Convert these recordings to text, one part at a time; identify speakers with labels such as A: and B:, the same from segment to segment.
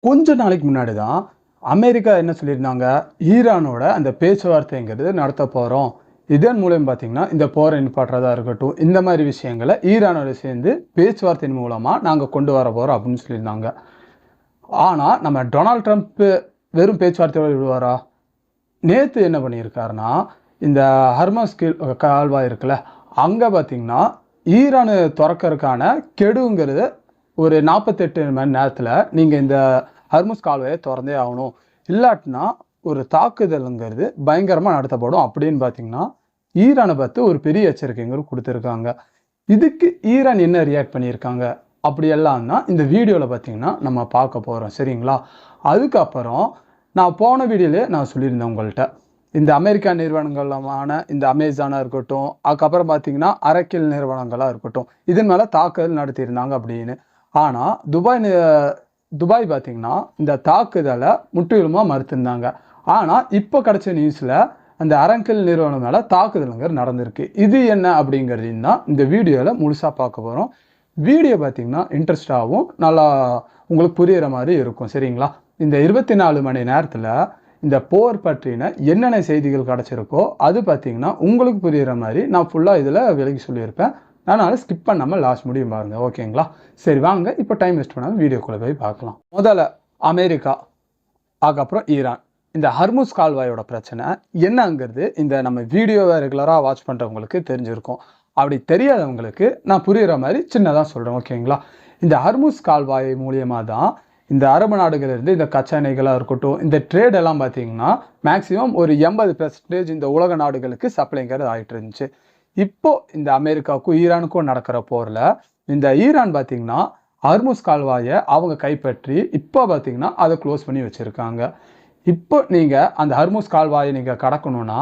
A: கொஞ்ச நாளைக்கு முன்னாடி தான் அமெரிக்கா என்ன சொல்லியிருந்தாங்க, ஈரானோட அந்த பேச்சுவார்த்தைங்கிறது நடத்த போகிறோம். இதன் மூலம் பார்த்தீங்கன்னா, இந்த போரை நிப்பாட்டுறதா இருக்கட்டும், இந்த மாதிரி விஷயங்களை ஈரானோட சேர்ந்து பேச்சுவார்த்தையின் மூலமாக நாங்கள் கொண்டு வர போகிறோம் அப்படின்னு சொல்லியிருந்தாங்க. ஆனால் நம்ம டொனால்ட் ட்ரம்ப் வெறும் பேச்சுவார்த்தையோடு விடுவாரா? நேற்று என்ன பண்ணியிருக்காருன்னா, இந்த ஹர்மஸ் கால்வாய் இருக்குல்ல, அங்கே பார்த்தீங்கன்னா ஈரானு திறக்கறதுக்கான கெடுங்கிறது ஒரு 48 மணி நேரத்தில் நீங்கள் இந்த ஹர்முஸ் கால்வாயை திறந்தே ஆகணும், இல்லாட்டினா ஒரு தாக்குதலுங்கிறது பயங்கரமாக நடத்தப்படும் அப்படின்னு பார்த்தீங்கன்னா ஈரானை பார்த்து ஒரு பெரிய எச்சரிக்கைகள் கொடுத்துருக்காங்க. இதுக்கு ஈரான் என்ன ரியாக்ட் பண்ணியிருக்காங்க அப்படியெல்லாம் தான் இந்த வீடியோவில் பார்த்தீங்கன்னா நம்ம பார்க்க போகிறோம். சரிங்களா? அதுக்கப்புறம் நான் போன வீடியோவிலே நான் சொல்லியிருந்தேன் உங்கள்கிட்ட, இந்த அமெரிக்கா நிறுவனங்களான இந்த அமேசானாக இருக்கட்டும், அதுக்கப்புறம் பார்த்தீங்கன்னா அரக்கில் நிறுவனங்களாக இருக்கட்டும், இதன் மேலே தாக்குதல் நடத்தியிருந்தாங்க அப்படின்னு. ஆனால் துபாய் பார்த்தீங்கன்னா இந்த தாக்குதலை முற்றிலுமாக மறுத்திருந்தாங்க. ஆனால் இப்போ கிடைச்ச நியூஸில் அந்த அரங்கில் நிறுவனம் மேலே தாக்குதலுங்கிறது நடந்திருக்கு. இது என்ன அப்படிங்கிறதையும் தான் இந்த வீடியோவில் முழுசாக பார்க்க போகிறோம். வீடியோ பார்த்தீங்கன்னா இன்ட்ரெஸ்டாகவும் நல்லா உங்களுக்கு புரிகிற மாதிரி இருக்கும். சரிங்களா? இந்த 24 மணி நேரத்தில் இந்த போர் பற்றின என்னென்ன செய்திகள் கிடச்சிருக்கோ அது பார்த்தீங்கன்னா உங்களுக்கு புரிகிற மாதிரி நான் ஃபுல்லாக இதில் விலகி சொல்லியிருப்பேன். அதனால் ஸ்கிப் பண்ணாமல் லாஸ்ட் முடியும் பாருங்கள். ஓகேங்களா? சரி, வாங்க இப்போ டைம் வேஸ்ட் பண்ணாமல் வீடியோக்குள்ளே போய் பார்க்கலாம். முதல்ல அமெரிக்கா, அதுக்கப்புறம் ஈரான், இந்த ஹர்முஸ் கால்வாயோட பிரச்சனை என்னங்கிறது இந்த நம்ம வீடியோவை ரெகுலராக வாட்ச் பண்ணுறவங்களுக்கு தெரிஞ்சிருக்கும். அப்படி தெரியாதவங்களுக்கு நான் புரிகிற மாதிரி சின்னதாக சொல்கிறேன். ஓகேங்களா? இந்த ஹர்முஸ் கால்வாய் மூலியமாக தான் இந்த அரபு நாடுகளிலிருந்து இந்த கச்சா எண்ணெய்களாக இருக்கட்டும், இந்த ட்ரேடெல்லாம் பார்த்தீங்கன்னா மேக்ஸிமம் ஒரு 80% இந்த உலக நாடுகளுக்கு சப்ளைங்கிறது ஆகிட்டு இருந்துச்சு. இப்போ இந்த அமெரிக்காவுக்கும் ஈரானுக்கும் நடக்கிற போரில் இந்த ஈரான் பார்த்தீங்கன்னா ஹர்முஸ் கால்வாயை அவங்க கைப்பற்றி இப்போ பார்த்தீங்கன்னா அதை க்ளோஸ் பண்ணி வச்சுருக்காங்க. இப்போ நீங்கள் அந்த ஹர்முஸ் கால்வாயை நீங்கள் கடக்கணும்னா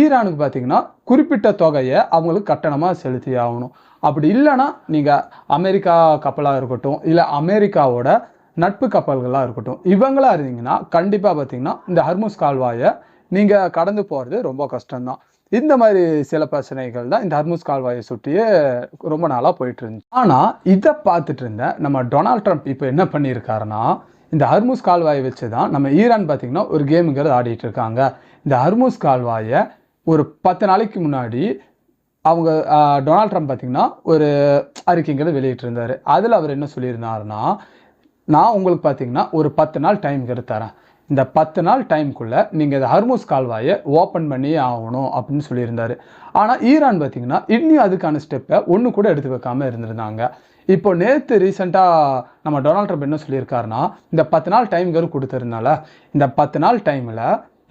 A: ஈரானுக்கு பார்த்தீங்கன்னா குறிப்பிட்ட தொகையை அவங்களுக்கு கட்டணமாக செலுத்தி ஆகணும். அப்படி இல்லைன்னா நீங்கள் அமெரிக்கா கப்பலாக இருக்கட்டும், இல்லை அமெரிக்காவோட நட்பு கப்பல்களாக இருக்கட்டும், இவங்களாக இருந்தீங்கன்னா கண்டிப்பாக பார்த்தீங்கன்னா இந்த ஹர்முஸ் கால்வாயை நீங்கள் கடந்து போகிறது ரொம்ப கஷ்டம்தான். இந்த மாதிரி சில பிரச்சனைகள் தான் இந்த ஹர்முஸ் கால்வாயை சுற்றியே ரொம்ப நாளாக போயிட்டு இருந்துச்சு. ஆனால் இதை பார்த்துட்டு இருந்த நம்ம டொனால்ட் ட்ரம்ப் இப்போ என்ன பண்ணியிருக்காருன்னா, இந்த ஹர்முஸ் கால்வாயை வச்சு தான் நம்ம ஈரான் பார்த்தீங்கன்னா ஒரு கேமுங்கிறது ஆடிட்டு இருக்காங்க. இந்த ஹர்முஸ் கால்வாயை ஒரு 10 நாளைக்கு முன்னாடி அவங்க டொனால்ட் ட்ரம்ப் பார்த்தீங்கன்னா ஒரு அறிக்கைங்கிறது வெளியிட்டிருந்தார். அதில் அவர் என்ன சொல்லியிருந்தாருன்னா, நான் உங்களுக்கு பார்த்தீங்கன்னா ஒரு 10 நாள் டைம்ங்கிறது தரேன், இந்த 10 நாள் டைமுக்குள்ளே நீங்கள் இந்த ஹர்முஸ் கால்வாயை ஓப்பன் பண்ணி ஆகணும் அப்படின்னு சொல்லியிருந்தார். ஆனால் ஈரான் பார்த்தீங்கன்னா இன்னும் அதுக்கான ஸ்டெப்பை ஒன்று கூட எடுத்து வைக்காமல் இருந்திருந்தாங்க. இப்போ நேற்று ரீசெண்டாக நம்ம டொனால்ட் ட்ரம்ப் என்ன சொல்லியிருக்காருன்னா, இந்த 10 நாள் டைம்ங்கிறது கொடுத்துருந்தால இந்த 10 நாள் டைமில்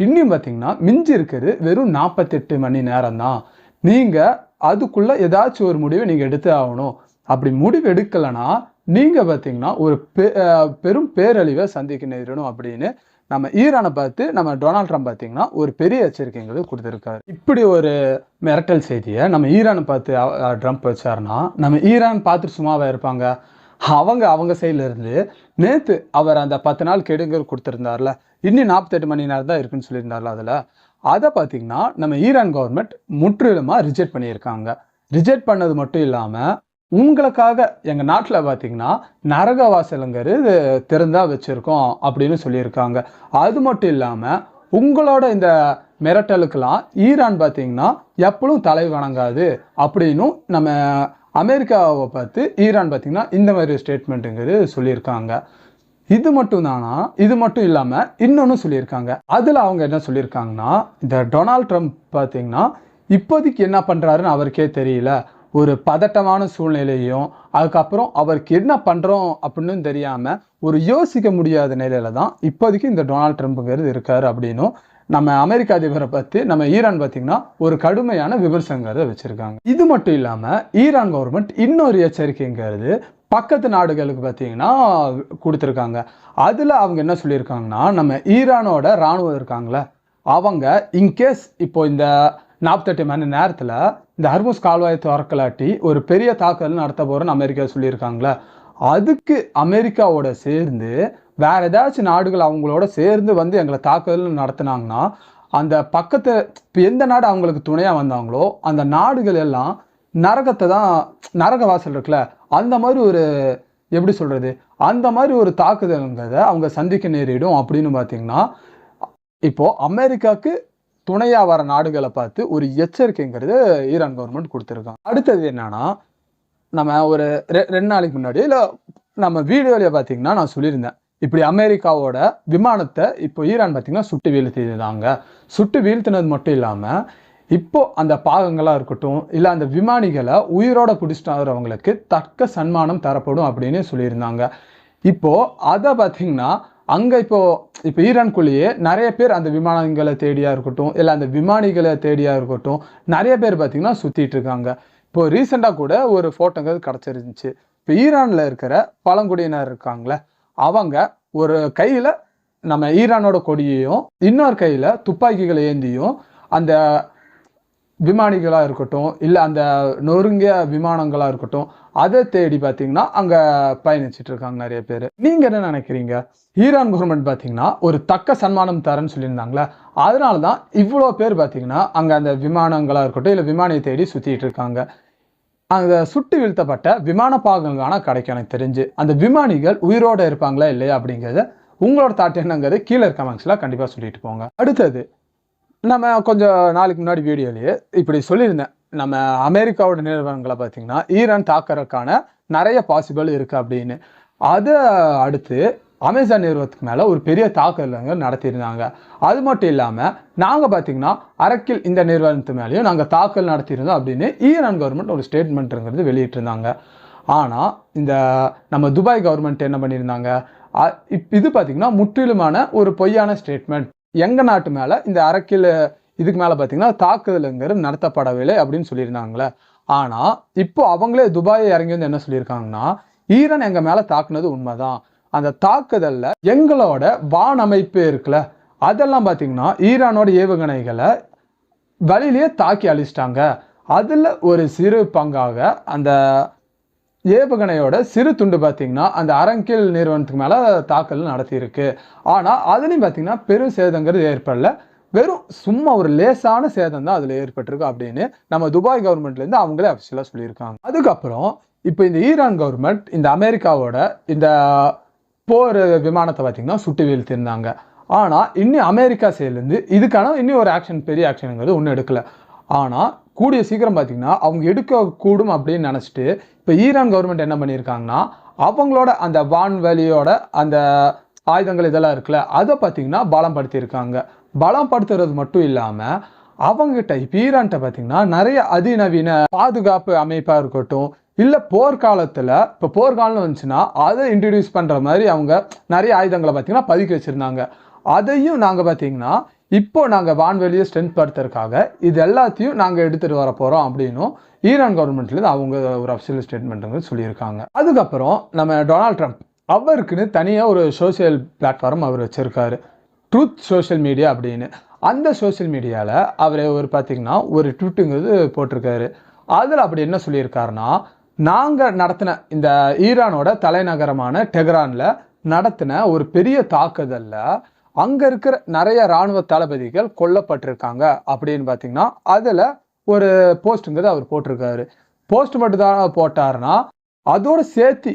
A: இன்னும் பார்த்தீங்கன்னா மிஞ்சி இருக்கிறது வெறும் 48 மணி நேரம் தான். நீங்கள் அதுக்குள்ளே ஏதாச்சும் ஒரு முடிவை நீங்கள் எடுத்து ஆகணும். அப்படி முடிவு எடுக்கலைன்னா நீங்கள் பார்த்தீங்கன்னா ஒரு பெரும் பேரழிவை சந்திக்க நேரிடணும் அப்படின்னு நம்ம ஈரானை பார்த்து நம்ம டொனால்ட் ட்ரம்ப் பார்த்தீங்கன்னா ஒரு பெரிய எச்சரிக்கைங்கிறது கொடுத்துருக்காரு. இப்படி ஒரு மிரட்டல் செய்தியை நம்ம ஈரானை பார்த்து ட்ரம்ப் வச்சாருன்னா நம்ம ஈரான் பார்த்துட்டு சும்மாவாக இருப்பாங்க? அவங்க சைடில் இருந்து நேற்று அவர் அந்த 10 நாள் கெடுங்கிறது கொடுத்துருந்தார்ல, இன்னும் 48 மணி நேரம் தான் இருக்குன்னு சொல்லியிருந்தார்ல, அதை பார்த்தீங்கன்னா நம்ம ஈரான் கவர்மெண்ட் முற்றிலுமாக ரிஜெக்ட் பண்ணியிருக்காங்க. ரிஜெக்ட் பண்ணது மட்டும் இல்லாமல் உங்களுக்காக எங்கள் நாட்டில் பார்த்தீங்கன்னா நரகவாசலுங்கிறது திறந்தா வச்சுருக்கோம் அப்படின்னு சொல்லியிருக்காங்க. அது மட்டும் இல்லாமல் உங்களோட இந்த மிரட்டலுக்கெல்லாம் ஈரான் பார்த்தீங்கன்னா எப்பவும் தலை வணங்காது அப்படின்னும் நம்ம அமெரிக்காவை பார்த்து ஈரான் பார்த்தீங்கன்னா இந்த மாதிரி ஸ்டேட்மெண்ட்டுங்கிறது சொல்லியிருக்காங்க. இது மட்டும் தானா? இது மட்டும் இல்லாமல் இன்னொன்று சொல்லியிருக்காங்க. அதில் அவங்க என்ன சொல்லியிருக்காங்கன்னா, இந்த டொனால்ட் ட்ரம்ப் பார்த்தீங்கன்னா இப்போதைக்கு என்ன பண்ணுறாருன்னு அவருக்கே தெரியல, ஒரு பதட்டமான சூழ்நிலையும் அதுக்கப்புறம் அவருக்கு என்ன பண்ணுறோம் அப்படின்னு தெரியாமல் ஒரு யோசிக்க முடியாத நிலையில தான் இப்போதைக்கு இந்த டொனால்ட் ட்ரம்ப்புங்கிறது இருக்காரு அப்படின்னும் நம்ம அமெரிக்க அதிபரை பற்றி நம்ம ஈரான் பார்த்திங்கன்னா ஒரு கடுமையான விமர்சனங்கிறத வச்சுருக்காங்க. இது மட்டும் இல்லாமல் ஈரான் கவர்மெண்ட் இன்னொரு எச்சரிக்கைங்கிறது பக்கத்து நாடுகளுக்கு பார்த்தீங்கன்னா கொடுத்துருக்காங்க. அதில் அவங்க என்ன சொல்லியிருக்காங்கன்னா, நம்ம ஈரானோட இராணுவம் இருக்காங்களே அவங்க இன்கேஸ் இப்போ இந்த 48 மணி நேரத்தில் இந்த ஹர்முஸ் கால்வாயை திறக்கலாட்டி ஒரு பெரிய தாக்குதல் நடத்த போகிறோன்னு அமெரிக்கா சொல்லியிருக்காங்களே, அதுக்கு அமெரிக்காவோட சேர்ந்து வேறு ஏதாச்சும் நாடுகள் அவங்களோட சேர்ந்து வந்து எங்களை தாக்குதல் நடத்தினாங்கன்னா அந்த பக்கத்து இப்போ எந்த நாடு அவங்களுக்கு துணையாக வந்தாங்களோ அந்த நாடுகள் எல்லாம் நரகத்தை தான், நரக வாசல் இருக்குல்ல அந்த மாதிரி ஒரு எப்படி சொல்கிறது அந்த மாதிரி ஒரு தாக்குதல்ங்கிறத அவங்க சந்திக்க நேரிடும் அப்படின்னு பார்த்தீங்கன்னா, இப்போ அமெரிக்காவுக்கு துணையா வர நாடுகளை பார்த்து ஒரு எச்சரிக்கைங்கிறது ஈரான் கவர்மெண்ட் கொடுத்துருக்காங்க. அடுத்தது என்னன்னா, நம்ம ஒரு 2 நாளைக்கு முன்னாடி இல்ல நம்ம வீடியோலயே பார்த்தீங்கன்னா நான் சொல்லியிருந்தேன். இப்படி அமெரிக்காவோட விமானத்தை இப்போ ஈரான் பார்த்தீங்கன்னா சுட்டு வீழ்த்தியிருந்தாங்க. சுட்டு வீழ்த்தினது மட்டும் இல்லாம, இப்போ அந்த பாகங்களா இருக்கட்டும், இல்ல அந்த விமானிகளை உயிரோட பிடிச்சிட்டு வரவங்களுக்கு தக்க சன்மானம் தரப்படும் அப்படின்னு சொல்லியிருந்தாங்க. இப்போ அத பார்த்தீங்கன்னா, அங்க இப்போ ஈரான்குள்ளேயே நெறைய பேர் அந்த விமானங்கள தேடியா இருக்கட்டும், இல்ல அந்த விமானிகள தேடியா இருக்கட்டும், நெறைய பேர் பார்த்தீங்கன்னா சுத்திட்டு இருக்காங்க. இப்போ ரீசெண்டா கூட ஒரு ஃபோட்டோங்கிறது கிடைச்சிருந்துச்சு. இப்போ ஈரான்ல இருக்கிற பழங்குடியினர் இருக்காங்கல்ல, அவங்க ஒரு கையில நம்ம ஈரானோட கொடியையும், இன்னொரு கையில துப்பாக்கிகளை ஏந்தியும் அந்த விமானிகளா இருக்கட்டும், இல்ல அந்த நொறுங்கிய விமானங்களா இருக்கட்டும், அதை தேடி பார்த்தீங்கன்னா அங்க பயணிச்சுட்டு இருக்காங்க நெறைய பேரு. நீங்க என்ன நினைக்கிறீங்க? ஈரான் கவர்மெண்ட் பார்த்தீங்கன்னா ஒரு தக்க சன்மானம் தரேன்னு சொல்லியிருந்தாங்களே, அதனால தான் இவ்வளோ பேர் பார்த்தீங்கன்னா அங்க அந்த விமானங்களா இருக்கட்டும், இல்ல விமானியை தேடி சுத்திட்டு இருக்காங்க. அந்த சுட்டு வீழ்த்தப்பட்ட விமான பாகங்கள் ஆனா கிடைக்கும் எனக்கு தெரிஞ்சு. அந்த விமானிகள் உயிரோட இருப்பாங்களா இல்லையா அப்படிங்கிறத உங்களோட தாட் என்னங்கிறது கீழே கமெண்ட்ஸ்ல கண்டிப்பா சொல்லிட்டு போங்க. அடுத்தது நம்ம கொஞ்சம் நாளைக்கு முன்னாடி வீடியோலயே இப்படி சொல்லியிருந்தேன். நம்ம அமெரிக்காவோட நிறுவனங்களை பார்த்தீங்கன்னா ஈரான் தாக்குறதுக்கான நிறைய பாசிபிள் இருக்கு அப்படின்னு. அதை அடுத்து அமேசான் நிறுவனத்துக்கு மேல ஒரு பெரிய தாக்குதல் நடத்தியிருந்தாங்க. அது மட்டும் இல்லாம நாங்க பார்த்தீங்கன்னா அரக்கில் இந்த நிறுவனத்து மேலேயும் நாங்க தாக்குதல் நடத்தியிருந்தோம் அப்படின்னு ஈரான் கவர்மெண்ட் ஒரு ஸ்டேட்மெண்ட்ங்கிறது வெளியிட்டு இருந்தாங்க. ஆனா இந்த நம்ம துபாய் கவர்மெண்ட் என்ன பண்ணியிருந்தாங்க, இது பார்த்தீங்கன்னா முற்றிலுமான ஒரு பொய்யான ஸ்டேட்மெண்ட். எங்க நாட்டு மேல இந்த அரக்கில் இதுக்கு மேல பார்த்தீங்கன்னா தாக்குதலுங்கிறது நடத்தப்படவில்லை அப்படின்னு சொல்லியிருந்தாங்களே. ஆனா இப்போ அவங்களே துபாயை இறங்கி வந்து என்ன சொல்லியிருக்காங்கன்னா, ஈரான் எங்க மேல தாக்குனது உண்மைதான். அந்த தாக்குதல்ல எங்களோட வான் அமைப்பு இருக்குல்ல, அதெல்லாம் பார்த்தீங்கன்னா ஈரானோட ஏவுகணைகளை வழியிலேயே தாக்கி அழிச்சிட்டாங்க. அதுல ஒரு சிறு பங்காக அந்த ஏவுகணையோட சிறு துண்டு பார்த்தீங்கன்னா அந்த அரங்கில் நிறுவனத்துக்கு மேல தாக்குதல் நடத்தியிருக்கு. ஆனா அதுலயும் பார்த்தீங்கன்னா பெரும் சேதங்கிறது ஏற்படல. வெறும் சும்மா ஒரு லேசான சேதம் தான் அதுல ஏற்பட்டிருக்கு அப்படின்னு நம்ம துபாய் கவர்மெண்ட்ல இருந்து அவங்களே அஃபிஷியலா சொல்லியிருக்காங்க. அதுக்கப்புறம் இப்போ இந்த ஈரான் கவர்மெண்ட் இந்த அமெரிக்காவோட இந்த போர் விமானத்தை பார்த்தீங்கன்னா சுட்டு வீழ்த்திருந்தாங்க. ஆனா இன்னும் அமெரிக்கா சைட்லேருந்து இதுக்கான இன்னும் ஒரு ஆக்ஷன், பெரிய ஆக்ஷனுங்கிறது ஒன்றும் எடுக்கல. ஆனா கூடிய சீக்கிரம் பார்த்தீங்கன்னா அவங்க எடுக்கக்கூடும் அப்படின்னு நினச்சிட்டு இப்போ ஈரான் கவர்மெண்ட் என்ன பண்ணியிருக்காங்கன்னா, அவங்களோட அந்த வான்வெளியோட அந்த ஆயுதங்கள் இதெல்லாம் இருக்குல்ல, அதை பார்த்தீங்கன்னா பலப்படுத்தியிருக்காங்க. பலப்படுத்துறது மட்டும் இல்லாமல் அவங்ககிட்ட இப்போ ஈரான்கிட்ட பார்த்தீங்கன்னா நிறைய அதிநவீன பாதுகாப்பு அமைப்பாக இருக்கட்டும், இல்லை போர்க்காலத்தில் இப்போ போர்க்காலம் வந்துச்சுன்னா அதை இன்ட்ரடியூஸ் பண்ணுற மாதிரி அவங்க நிறைய ஆயுதங்களை பார்த்தீங்கன்னா பதுக்கி வச்சுருந்தாங்க. அதையும் நாங்கள் பார்த்தீங்கன்னா இப்போ நாங்கள் வான்வெளியை ஸ்ட்ரென்த் படுத்துறதுக்காக இது எல்லாத்தையும் நாங்கள் எடுத்துகிட்டு வர போகிறோம் அப்படின்னும் ஈரான் கவர்மெண்ட்லேருந்து அவங்க ஒரு அஃபிஷியல் ஸ்டேட்மெண்ட்டுங்க சொல்லியிருக்காங்க. அதுக்கப்புறம் நம்ம டொனால்ட் ட்ரம்ப் அவருக்குன்னு தனியாக ஒரு சோசியல் பிளாட்ஃபார்ம் அவர் வச்சுருக்காரு, ட்ரூத் சோஷியல் மீடியா அப்படின்னு. அந்த சோஷியல் மீடியாவில் அவர் பார்த்தீங்கன்னா ஒரு ட்விட்டுங்கிறது போட்டிருக்காரு. அதில் அப்படி என்ன சொல்லியிருக்காருன்னா, நாங்கள் நடத்தின இந்த ஈரானோட தலைநகரமான டெஹ்ரானில் நடத்தின ஒரு பெரிய தாக்குதலில் அங்கே இருக்கிற நிறைய இராணுவ தளபதிகள் கொல்லப்பட்டிருக்காங்க அப்படின்னு பார்த்தீங்கன்னா அதில் ஒரு போஸ்ட்டுங்கிறது அவர் போட்டிருக்காரு. போஸ்ட் மட்டும் தான் போட்டாருன்னா அதோட சேர்த்து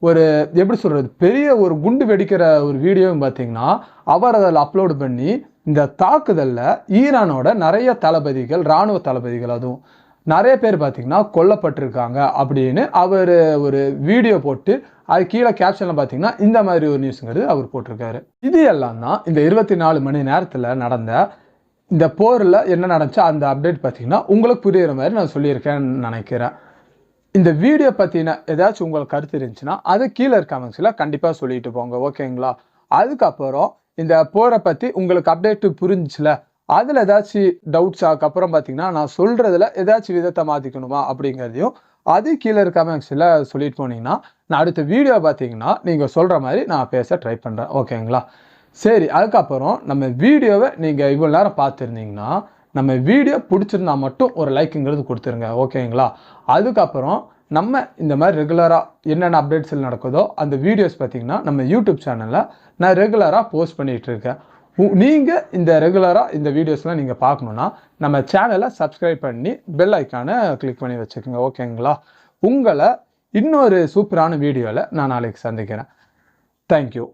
A: ஒரு எப்படி சொல்கிறது, பெரிய ஒரு குண்டு வெடிக்கிற ஒரு வீடியோவும் பார்த்தீங்கன்னா அவர் அதில் அப்லோடு பண்ணி இந்த தாக்குதலில் ஈரானோட நிறைய தளபதிகள், இராணுவ தளபதிகள் அதுவும் நிறைய பேர் பார்த்தீங்கன்னா கொல்லப்பட்டிருக்காங்க அப்படின்னு அவர் ஒரு வீடியோ போட்டு அது கீழே கேப்ஷனில் பார்த்தீங்கன்னா இந்த மாதிரி ஒரு நியூஸுங்கிறது அவர் போட்டிருக்காரு. இது எல்லாம் தான் இந்த 24 மணி நேரத்தில் நடந்த இந்த போரில் என்ன நடந்துச்சு அந்த அப்டேட் பார்த்தீங்கன்னா உங்களுக்கு புரியுற மாதிரி நான் சொல்லியிருக்கேன்னு நினைக்கிறேன். இந்த வீடியோ பற்றின ஏதாச்சும் உங்களுக்கு கருத்து இருந்துச்சுன்னா அதை கீழே கமெண்ட்ஸில் கண்டிப்பாக சொல்லிட்டு போங்க, ஓகேங்களா? அதுக்கப்புறம் இந்த போரை பற்றி உங்களுக்கு அப்டேட்டு புரிஞ்சுச்சுல, அதில் ஏதாச்சும் டவுட்ஸ் அதுக்கப்புறம் பார்த்தீங்கன்னா நான் சொல்கிறதுல ஏதாச்சும் விதத்தை மாற்றிக்கணுமா அப்படிங்கிறதையும் அது கீழே கமெண்ட்ஸில் சொல்லிட்டு போனீங்கன்னா நான் அடுத்த வீடியோ பார்த்தீங்கன்னா நீங்கள் சொல்கிற மாதிரி நான் பேச ட்ரை பண்ணுறேன், ஓகேங்களா? சரி, அதுக்கப்புறம் நம்ம வீடியோவை நீங்கள் இவ்வளோ நேரம் பார்த்துருந்தீங்கன்னா நம்ம வீடியோ பிடிச்சிருந்தா மட்டும் ஒரு லைக்குங்கிறது கொடுத்துருங்க, ஓகேங்களா? அதுக்கப்புறம் நம்ம இந்த மாதிரி ரெகுலராக என்னென்ன அப்டேட்ஸில் நடக்குதோ அந்த வீடியோஸ் பார்த்தீங்கன்னா நம்ம யூடியூப் சேனலில் நான் ரெகுலராக போஸ்ட் பண்ணிகிட்ருக்கேன். நீங்கள் இந்த ரெகுலராக இந்த வீடியோஸ்லாம் நீங்கள் பார்க்கணுன்னா நம்ம சேனலை சப்ஸ்கிரைப் பண்ணி பெல் ஐக்கானை கிளிக் பண்ணி வச்சுக்கோங்க, ஓகேங்களா? உங்களை இன்னொரு சூப்பரான வீடியோவில் நான் நாளைக்கு சந்திக்கிறேன். தேங்க்யூ.